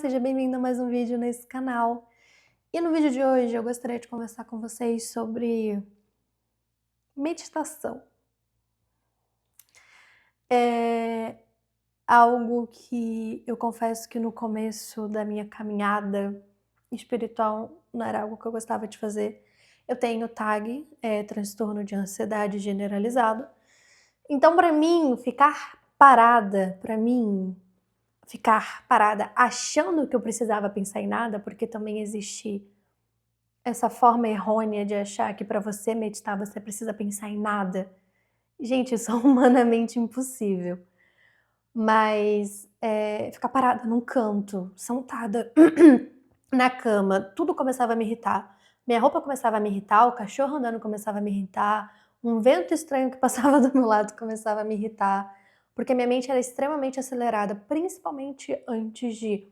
seja bem-vindo a mais um vídeo nesse canal. E no vídeo de hoje eu gostaria de conversar com vocês sobre meditação. É algo que eu confesso que no começo da minha caminhada espiritual não era algo que eu gostava de fazer. Eu tenho TAG, transtorno de ansiedade generalizado. Então, ficar parada achando que eu precisava pensar em nada, porque também existe essa forma errônea de achar que para você meditar você precisa pensar em nada. Gente, isso é humanamente impossível. Mas, ficar parada num canto, sentada na cama, tudo começava a me irritar. Minha roupa começava a me irritar, o cachorro andando começava a me irritar, um vento estranho que passava do meu lado começava a me irritar, porque minha mente era extremamente acelerada, principalmente antes de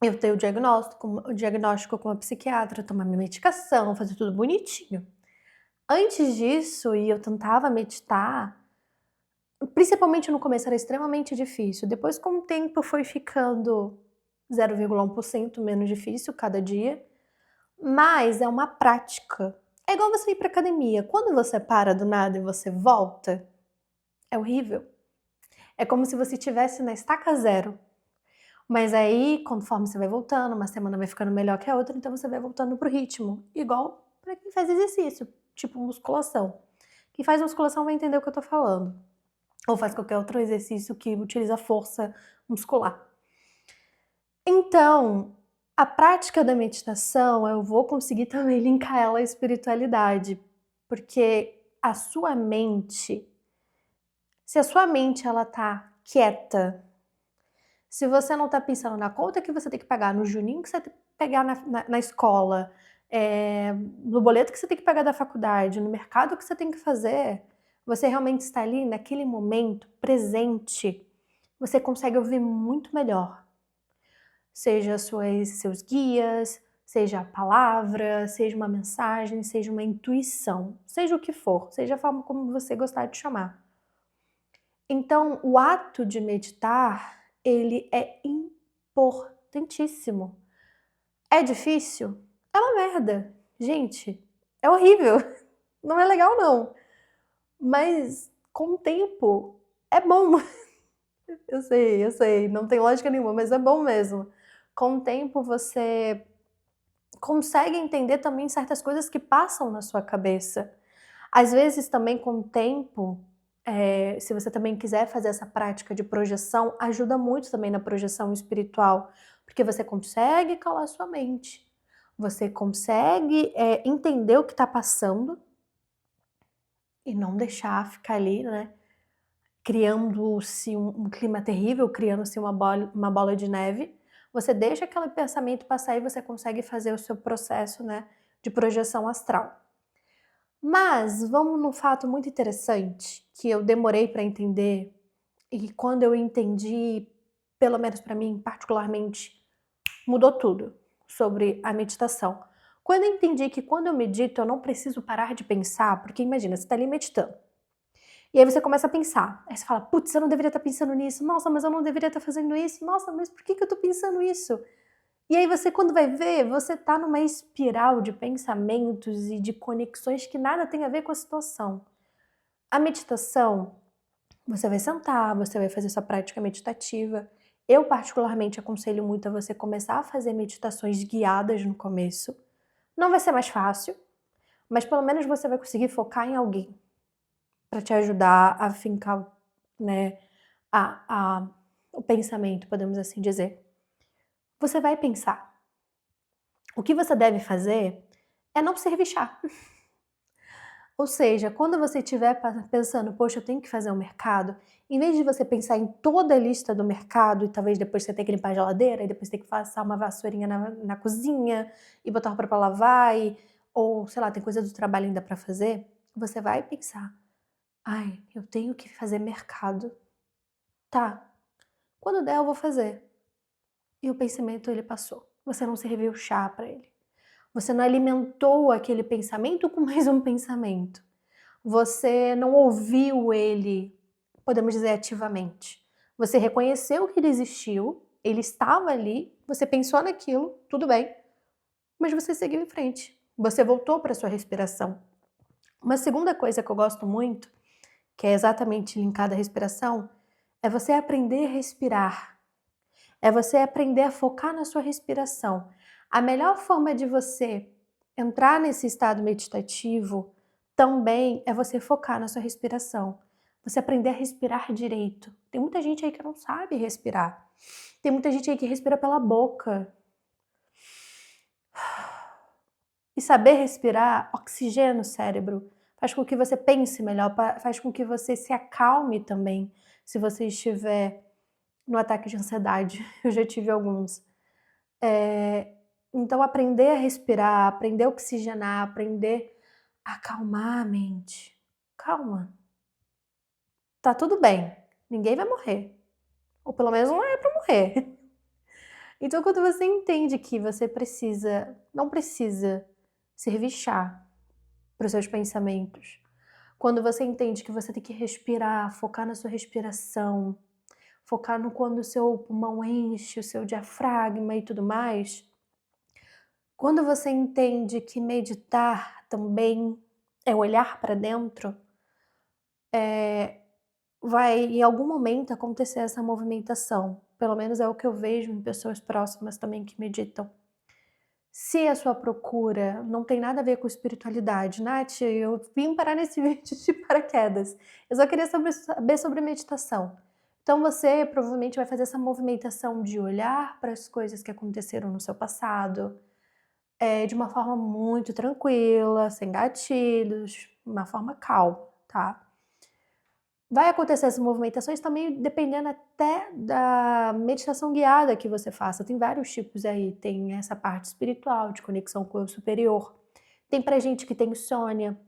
eu ter o diagnóstico com a psiquiatra, tomar minha medicação, fazer tudo bonitinho. Antes disso, e eu tentava meditar, principalmente no começo era extremamente difícil, depois com o tempo foi ficando 0,1% menos difícil cada dia, mas é uma prática. É igual você ir pra academia, quando você para do nada e você volta, é horrível. É como se você estivesse na estaca zero. Mas aí, conforme você vai voltando, uma semana vai ficando melhor que a outra, então você vai voltando pro ritmo. Igual para quem faz exercício, tipo musculação. Quem faz musculação vai entender o que eu tô falando. Ou faz qualquer outro exercício que utiliza força muscular. Então, a prática da meditação, eu vou conseguir também linkar ela à espiritualidade. Porque a sua mente, se a sua mente ela tá quieta, se você não está pensando na conta que você tem que pagar, no juninho que você tem que pegar na escola, no boleto que você tem que pagar da faculdade, no mercado que você tem que fazer, você realmente está ali naquele momento presente, você consegue ouvir muito melhor. Seja seus guias, seja a palavra, seja uma mensagem, seja uma intuição, seja o que for, seja a forma como você gostar de chamar. Então, o ato de meditar, ele é importantíssimo. É difícil? É uma merda. Gente, é horrível. Não é legal não. Mas com o tempo é bom. Eu sei, não tem lógica nenhuma, mas é bom mesmo. Com o tempo você consegue entender também certas coisas que passam na sua cabeça. Às vezes também com o tempo, se você também quiser fazer essa prática de projeção, ajuda muito também na projeção espiritual, porque você consegue calar sua mente, você consegue entender o que está passando e não deixar ficar ali, né, criando-se um clima terrível, criando-se uma bola de neve. Você deixa aquele pensamento passar e você consegue fazer o seu processo, né, de projeção astral. Mas vamos num fato muito interessante, que eu demorei para entender, e quando eu entendi, pelo menos para mim particularmente, mudou tudo sobre a meditação. Quando eu entendi que quando eu medito eu não preciso parar de pensar, porque imagina, você está ali meditando, e aí você começa a pensar, aí você fala: "Putz, eu não deveria estar pensando nisso, nossa, mas eu não deveria estar fazendo isso, nossa, mas por que eu estou pensando isso?" E aí você, quando vai ver, você tá numa espiral de pensamentos e de conexões que nada tem a ver com a situação. A meditação, você vai sentar, você vai fazer sua prática meditativa. Eu particularmente aconselho muito a você começar a fazer meditações guiadas no começo. Não vai ser mais fácil, mas pelo menos você vai conseguir focar em alguém para te ajudar a fincar, né, o pensamento, podemos assim dizer. Você vai pensar. O que você deve fazer é não servir chá. Ou seja, quando você estiver pensando: "Poxa, eu tenho que fazer um mercado", em vez de você pensar em toda a lista do mercado e talvez depois você ter que limpar a geladeira e depois ter que passar uma vassourinha na cozinha e botar roupa pra lavar ou sei lá, tem coisa do trabalho ainda pra fazer, você vai pensar: "Ai, eu tenho que fazer mercado. Tá, quando der eu vou fazer". E o pensamento ele passou. Você não serviu chá pra ele. Você não alimentou aquele pensamento com mais um pensamento. Você não ouviu ele, podemos dizer, ativamente. Você reconheceu que ele existiu, Ele estava ali, você pensou naquilo, tudo bem, mas você seguiu em frente. Você voltou para sua respiração. Uma segunda coisa que eu gosto muito, que é exatamente linkada à respiração, é você aprender a respirar. É você aprender a focar na sua respiração. A melhor forma de você entrar nesse estado meditativo também é você focar na sua respiração. Você aprender a respirar direito. Tem muita gente aí que não sabe respirar. Tem muita gente aí que respira pela boca. E saber respirar oxigena o cérebro, faz com que você pense melhor, faz com que você se acalme também, se você estiver no ataque de ansiedade. Eu já tive alguns. Então aprender a respirar, aprender a oxigenar, aprender a acalmar a mente. Calma, tá tudo bem, ninguém vai morrer, ou pelo menos não é pra morrer. Então quando você entende que você não precisa servir chá para os seus pensamentos, quando você entende que você tem que respirar, focar na sua respiração, focar no quando o seu pulmão enche, o seu diafragma e tudo mais, quando você entende que meditar também é olhar para dentro, vai em algum momento acontecer essa movimentação. Pelo menos é o que eu vejo em pessoas próximas também que meditam. Se a sua procura não tem nada a ver com espiritualidade, Nath, eu vim parar nesse vídeo de paraquedas. Eu só queria saber sobre meditação. Então você provavelmente vai fazer essa movimentação de olhar para as coisas que aconteceram no seu passado, de uma forma muito tranquila, sem gatilhos, uma forma calma, tá? Vai acontecer essas movimentações também dependendo até da meditação guiada que você faça. Tem vários tipos aí. Tem essa parte espiritual, de conexão com o eu superior. Tem pra gente que tem insônia,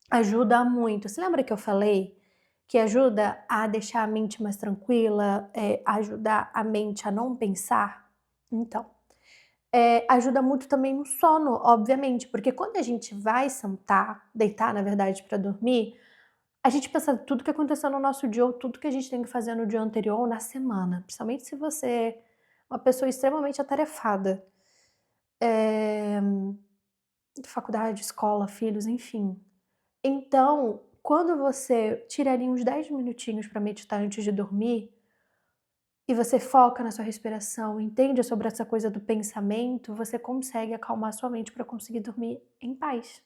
ajuda muito. Você lembra que eu falei que ajuda a deixar a mente mais tranquila, ajudar a mente a não pensar? Então, ajuda muito também no sono, obviamente, porque quando a gente vai sentar, deitar, na verdade, para dormir, a gente pensa tudo que aconteceu no nosso dia ou tudo que a gente tem que fazer no dia anterior ou na semana, principalmente se você é uma pessoa extremamente atarefada. Faculdade, escola, filhos, enfim. Então, quando você tira ali uns 10 minutinhos para meditar antes de dormir, e você foca na sua respiração, entende sobre essa coisa do pensamento, você consegue acalmar sua mente para conseguir dormir em paz.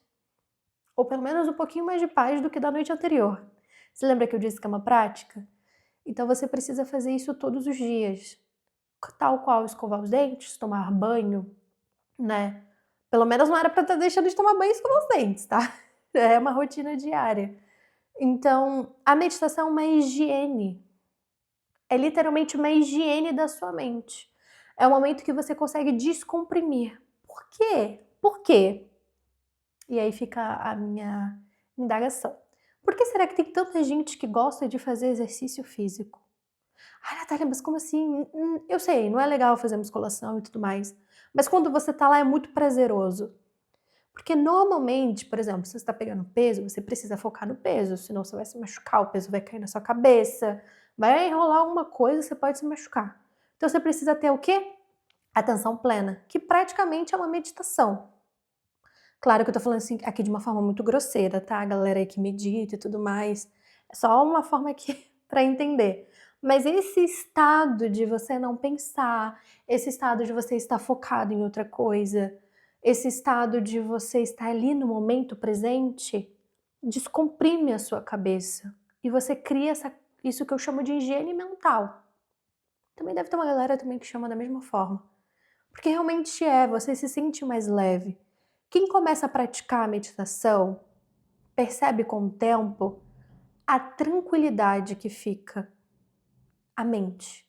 Ou pelo menos um pouquinho mais de paz do que da noite anterior. Você lembra que eu disse que é uma prática? Então você precisa fazer isso todos os dias. Tal qual escovar os dentes, tomar banho, né? Pelo menos não era pra estar deixando de tomar banho e escovar os dentes, tá? É uma rotina diária. Então, a meditação é uma higiene. É literalmente uma higiene da sua mente. É o momento que você consegue descomprimir. Por quê? Por quê? E aí fica a minha indagação. Por que será que tem tanta gente que gosta de fazer exercício físico? Ai, Natália, mas como assim? Eu sei, não é legal fazer musculação e tudo mais, mas quando você tá lá é muito prazeroso. Porque normalmente, por exemplo, se você está pegando peso, você precisa focar no peso, senão você vai se machucar, o peso vai cair na sua cabeça, vai enrolar alguma coisa, você pode se machucar. Então você precisa ter o quê? Atenção plena, que praticamente é uma meditação. Claro que eu tô falando assim aqui de uma forma muito grosseira, tá? A galera aí que medita e tudo mais. É só uma forma aqui para entender. Mas esse estado de você não pensar, esse estado de você estar focado em outra coisa, esse estado de você estar ali no momento presente, descomprime a sua cabeça. E você cria isso que eu chamo de higiene mental. Também deve ter uma galera também que chama da mesma forma. Porque realmente você se sente mais leve. Quem começa a praticar a meditação percebe com o tempo a tranquilidade que fica a mente.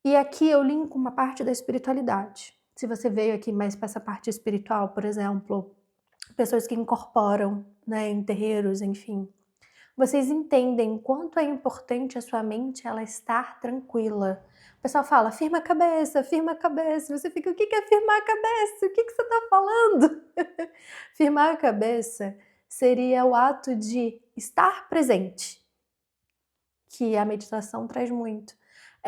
E aqui eu linko uma parte da espiritualidade. Se você veio aqui mais para essa parte espiritual, por exemplo, pessoas que incorporam, né, em terreiros, enfim, vocês entendem quanto é importante a sua mente ela estar tranquila. O pessoal fala, firma a cabeça, firma a cabeça. Você fica, o que é firmar a cabeça? O que você está falando? Firmar a cabeça seria o ato de estar presente, que a meditação traz muito.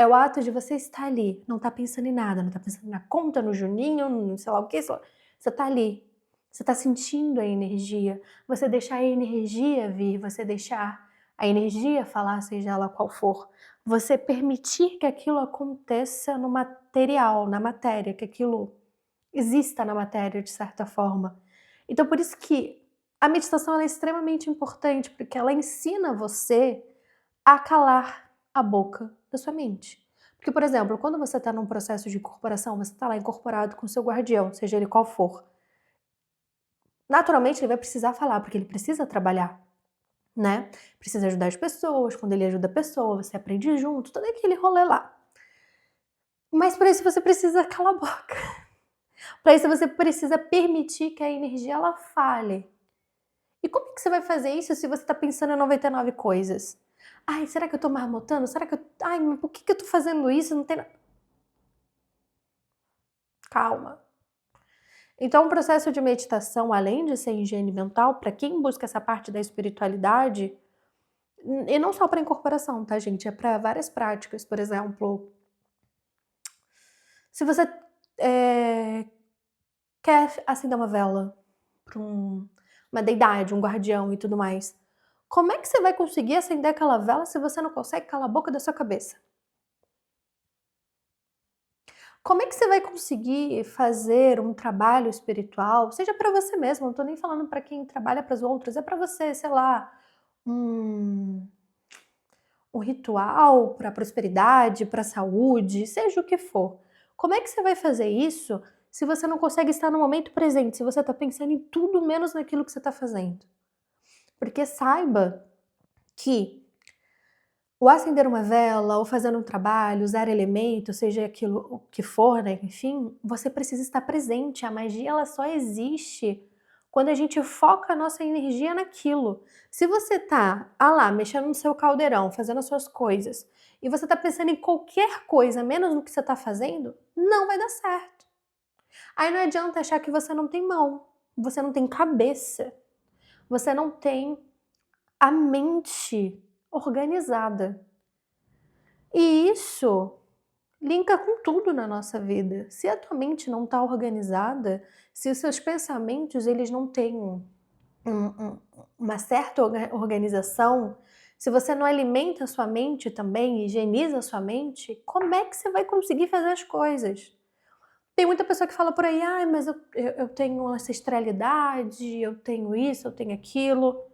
É o ato de você estar ali, não tá pensando em nada, não tá pensando na conta, no Juninho, no sei lá o quê, sei lá. Você tá ali, você tá sentindo a energia, você deixar a energia vir, você deixar a energia falar, seja ela qual for. Você permitir que aquilo aconteça no material, na matéria, que aquilo exista na matéria de certa forma. Então por isso que a meditação ela é extremamente importante, porque ela ensina você a calar a boca da sua mente. Porque, por exemplo, quando você está num processo de incorporação, você está lá incorporado com o seu guardião, seja ele qual for. Naturalmente ele vai precisar falar, porque ele precisa trabalhar, né? Precisa ajudar as pessoas, quando ele ajuda a pessoa, você aprende junto, todo aquele rolê lá. Mas para isso você precisa calar a boca. Para isso você precisa permitir que a energia ela fale. E como é que você vai fazer isso se você está pensando em 99 coisas? Ai, será que eu tô marmotando? Será que eu. Ai, mas por que eu tô fazendo isso? Não tem. Calma. Então, o processo de meditação, além de ser higiene mental, para quem busca essa parte da espiritualidade, e não só para incorporação, tá, gente? É para várias práticas. Por exemplo, se você quer acender uma vela para uma deidade, um guardião e tudo mais, como é que você vai conseguir acender aquela vela se você não consegue calar a boca da sua cabeça? Como é que você vai conseguir fazer um trabalho espiritual, seja para você mesmo, não tô nem falando para quem trabalha para os outros, é para você, sei lá, um um ritual para prosperidade, para saúde, seja o que for. Como é que você vai fazer isso se você não consegue estar no momento presente, se você está pensando em tudo menos naquilo que você está fazendo? Porque saiba que o acender uma vela, ou fazer um trabalho, usar elementos, seja aquilo o que for, né, enfim, você precisa estar presente. A magia ela só existe quando a gente foca a nossa energia naquilo. Se você tá, lá, mexendo no seu caldeirão, fazendo as suas coisas, e você tá pensando em qualquer coisa menos no que você tá fazendo, não vai dar certo. Aí não adianta achar que você não tem mão, você não tem cabeça, você não tem a mente organizada. E isso linka com tudo na nossa vida. Se a tua mente não está organizada, se os seus pensamentos eles não têm uma certa organização, se você não alimenta a sua mente também, higieniza a sua mente, como é que você vai conseguir fazer as coisas? Tem muita pessoa que fala por aí, ah, mas eu tenho ancestralidade, eu tenho isso, eu tenho aquilo.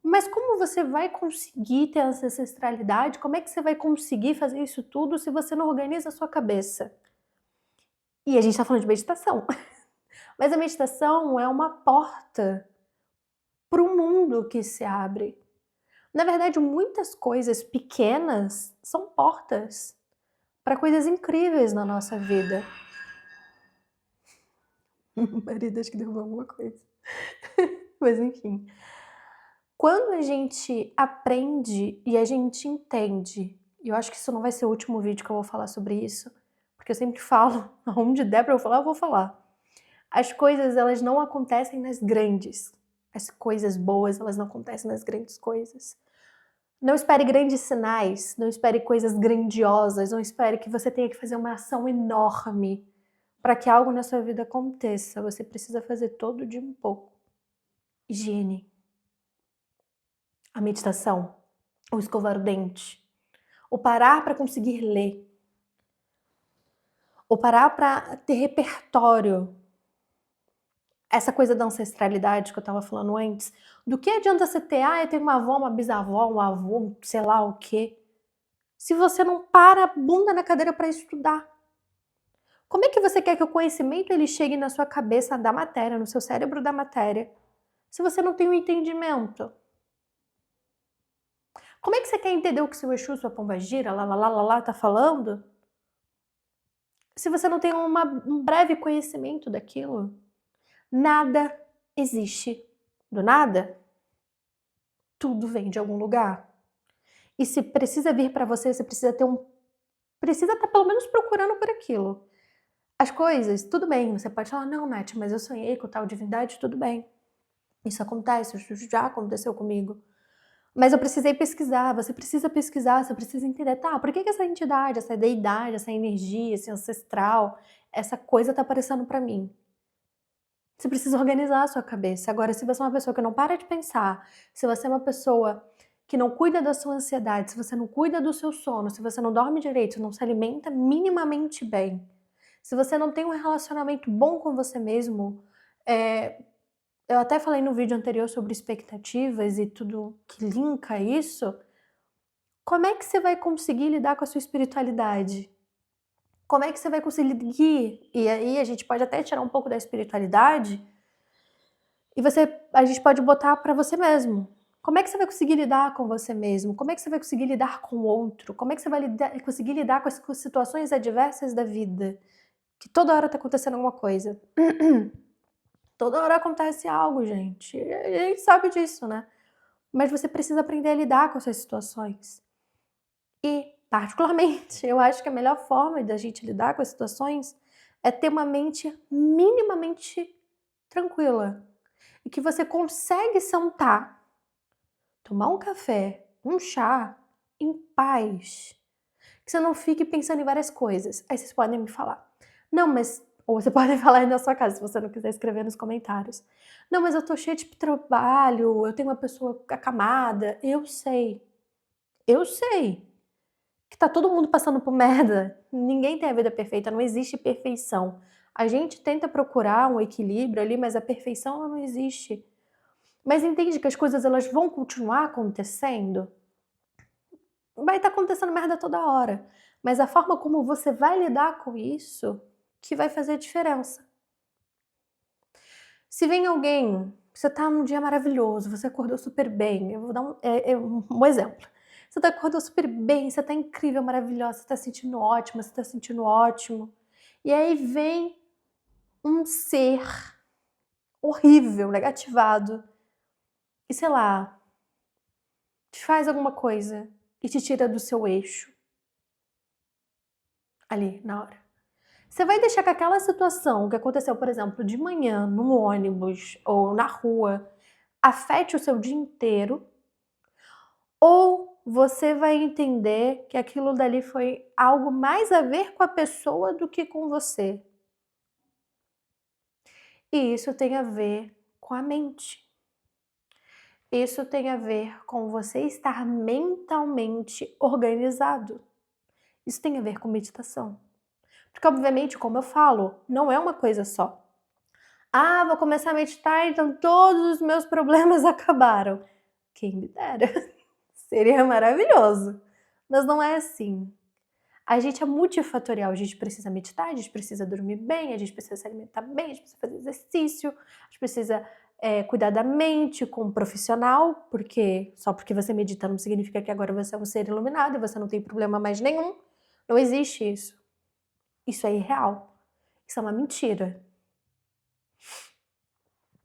Mas como você vai conseguir ter essa ancestralidade? Como é que você vai conseguir fazer isso tudo se você não organiza a sua cabeça? E a gente está falando de meditação. Mas a meditação é uma porta para o mundo que se abre. Na verdade, muitas coisas pequenas são portas para coisas incríveis na nossa vida. O marido acho que derrubou alguma coisa. Mas enfim. Quando a gente aprende e a gente entende, e eu acho que isso não vai ser o último vídeo que eu vou falar sobre isso, porque eu sempre falo, aonde der pra eu falar, eu vou falar. As coisas, elas não acontecem nas grandes. As coisas boas, elas não acontecem nas grandes coisas. Não espere grandes sinais, não espere coisas grandiosas, não espere que você tenha que fazer uma ação enorme para que algo na sua vida aconteça. Você precisa fazer todo de um pouco. Higiene. A meditação, o escovar o dente, o parar para conseguir ler, o parar para ter repertório. Essa coisa da ancestralidade que eu estava falando antes, do que adianta você ter, eu tenho uma avó, uma bisavó, um avô, sei lá o quê, se você não para a bunda na cadeira para estudar? Como é que você quer que o conhecimento ele chegue na sua cabeça da matéria, no seu cérebro da matéria, se você não tem um entendimento? Como é que você quer entender o que seu Exu, sua pombagira, lá, tá falando, se você não tem um breve conhecimento daquilo? Nada existe do nada. Tudo vem de algum lugar. E se precisa vir para você, você precisa precisa estar pelo menos procurando por aquilo. As coisas, tudo bem, você pode falar, não, Nath, mas eu sonhei com tal divindade, tudo bem. Isso acontece, isso já aconteceu comigo. Mas eu precisei pesquisar, você precisa pesquisar, você precisa entender, tá, por que que essa entidade, essa deidade, essa energia, esse ancestral, essa coisa tá aparecendo pra mim? Você precisa organizar a sua cabeça. Agora, se você é uma pessoa que não para de pensar, se você é uma pessoa que não cuida da sua ansiedade, se você não cuida do seu sono, se você não dorme direito, não se alimenta minimamente bem, se você não tem um relacionamento bom com você mesmo, eh, eu até falei no vídeo anterior sobre expectativas e tudo que linka isso, como é que você vai conseguir lidar com a sua espiritualidade? Como é que você vai conseguir e aí a gente pode até tirar um pouco da espiritualidade e a gente pode botar para você mesmo. Como é que você vai conseguir lidar com você mesmo? Como é que você vai conseguir lidar com o outro? Como é que você vai conseguir lidar com as situações adversas da vida? Que toda hora tá acontecendo alguma coisa. Toda hora acontece algo, gente. E a gente sabe disso, né? Mas você precisa aprender a lidar com essas situações. E, particularmente, eu acho que a melhor forma da gente lidar com as situações é ter uma mente minimamente tranquila. E que você consegue sentar, tomar um café, um chá, em paz. Que você não fique pensando em várias coisas. Aí vocês podem me falar, não, mas. Ou você pode falar aí na sua casa, se você não quiser escrever nos comentários. Não, mas eu tô cheia de trabalho, eu tenho uma pessoa acamada. Eu sei. Eu sei. Que tá todo mundo passando por merda. Ninguém tem a vida perfeita, não existe perfeição. A gente tenta procurar um equilíbrio ali, mas a perfeição ela não existe. Mas entende que as coisas elas vão continuar acontecendo? Vai estar acontecendo merda toda hora, mas a forma como você vai lidar com isso que vai fazer a diferença. Se vem alguém, você tá num dia maravilhoso, você acordou super bem, eu vou dar um exemplo. Você acordou super bem, você tá incrível, maravilhosa, você tá sentindo ótima, você tá sentindo ótimo. E aí vem um ser horrível, negativado, e sei lá, te faz alguma coisa e te tira do seu eixo. Ali, na hora. Você vai deixar que aquela situação que aconteceu, por exemplo, de manhã, no ônibus ou na rua, afete o seu dia inteiro? Ou você vai entender que aquilo dali foi algo mais a ver com a pessoa do que com você? E isso tem a ver com a mente. Isso tem a ver com você estar mentalmente organizado. Isso tem a ver com meditação. Porque, obviamente, como eu falo, não é uma coisa só. Ah, vou começar a meditar, então todos os meus problemas acabaram. Quem me dera. Seria maravilhoso. Mas não é assim. A gente é multifatorial, a gente precisa meditar, a gente precisa dormir bem, a gente precisa se alimentar bem, a gente precisa fazer exercício, a gente precisa cuidar da mente com um profissional, porque só porque você medita não significa que agora você é um ser iluminado e você não tem problema mais nenhum. Não existe isso. Isso é irreal. Isso é uma mentira.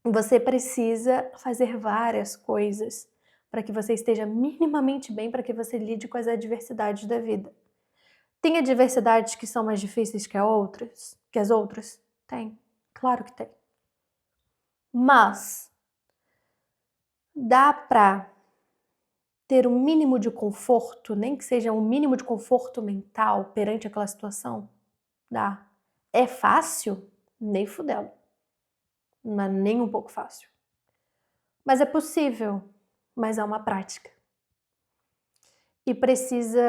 Você precisa fazer várias coisas para que você esteja minimamente bem, para que você lide com as adversidades da vida. Tem adversidades que são mais difíceis que as outras? Tem, claro que tem. Mas dá para ter um mínimo de conforto, nem que seja um mínimo de conforto mental perante aquela situação? Dá. É fácil? Nem fudendo. Não é nem um pouco fácil. Mas é possível, mas é uma prática. E precisa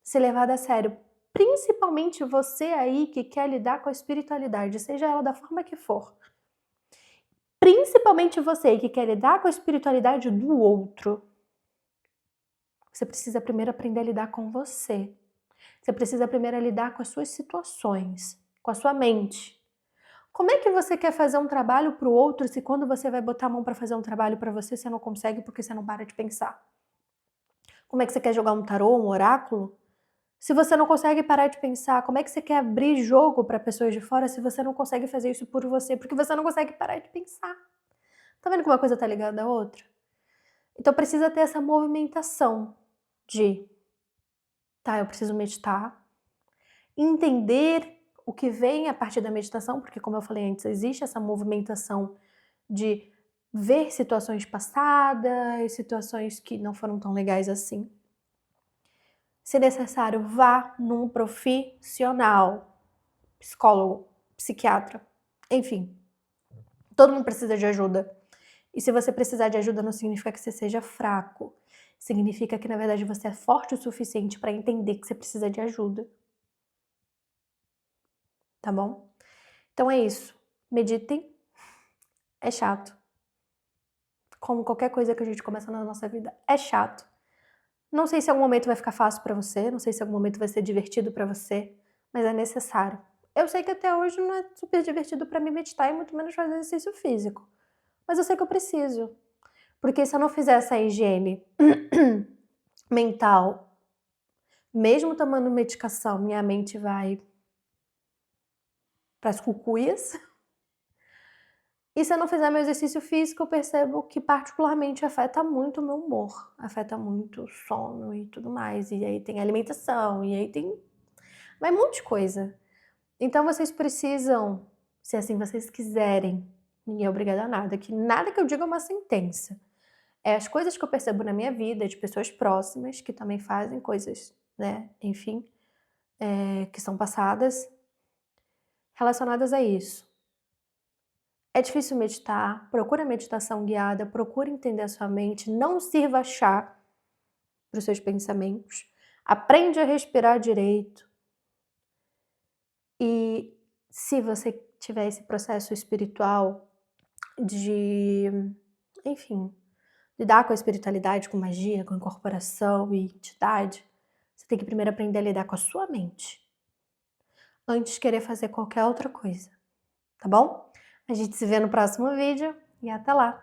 ser levada a sério. Principalmente você aí que quer lidar com a espiritualidade, seja ela da forma que for. Principalmente você que quer lidar com a espiritualidade do outro. Você precisa primeiro aprender a lidar com você. Você precisa primeiro lidar com as suas situações, com a sua mente. Como é que você quer fazer um trabalho para o outro se quando você vai botar a mão para fazer um trabalho para você não consegue porque você não para de pensar? Como é que você quer jogar um tarô, um oráculo? Se você não consegue parar de pensar, como é que você quer abrir jogo para pessoas de fora se você não consegue fazer isso por você? Porque você não consegue parar de pensar. Tá vendo como uma coisa tá ligada à outra? Então precisa ter essa movimentação de, tá, eu preciso meditar, entender o que vem a partir da meditação, porque como eu falei antes, existe essa movimentação de ver situações passadas, situações que não foram tão legais assim. Se necessário, vá num profissional, psicólogo, psiquiatra, enfim. Todo mundo precisa de ajuda. E se você precisar de ajuda, não significa que você seja fraco. Significa que, na verdade, você é forte o suficiente para entender que você precisa de ajuda. Tá bom? Então é isso. Meditem. É chato. Como qualquer coisa que a gente começa na nossa vida, é chato. Não sei se em algum momento vai ficar fácil pra você, não sei se em algum momento vai ser divertido pra você, mas é necessário. Eu sei que até hoje não é super divertido pra mim meditar e muito menos fazer exercício físico. Mas eu sei que eu preciso. Porque se eu não fizer essa higiene mental, mesmo tomando medicação, minha mente vai pras cucuias. E se eu não fizer meu exercício físico, eu percebo que particularmente afeta muito o meu humor, afeta muito o sono e tudo mais. E aí tem alimentação, e aí vai um monte de coisa. Então vocês precisam, se assim vocês quiserem, ninguém é obrigado a nada, que nada que eu diga é uma sentença. É as coisas que eu percebo na minha vida, de pessoas próximas, que também fazem coisas, né, enfim, que são passadas, relacionadas a isso. É difícil meditar, procura meditação guiada, procura entender a sua mente, não sirva chá para os seus pensamentos, aprende a respirar direito. E se você tiver esse processo espiritual de, enfim, lidar com a espiritualidade, com magia, com incorporação e entidade, você tem que primeiro aprender a lidar com a sua mente, antes de querer fazer qualquer outra coisa, tá bom? A gente se vê no próximo vídeo e até lá!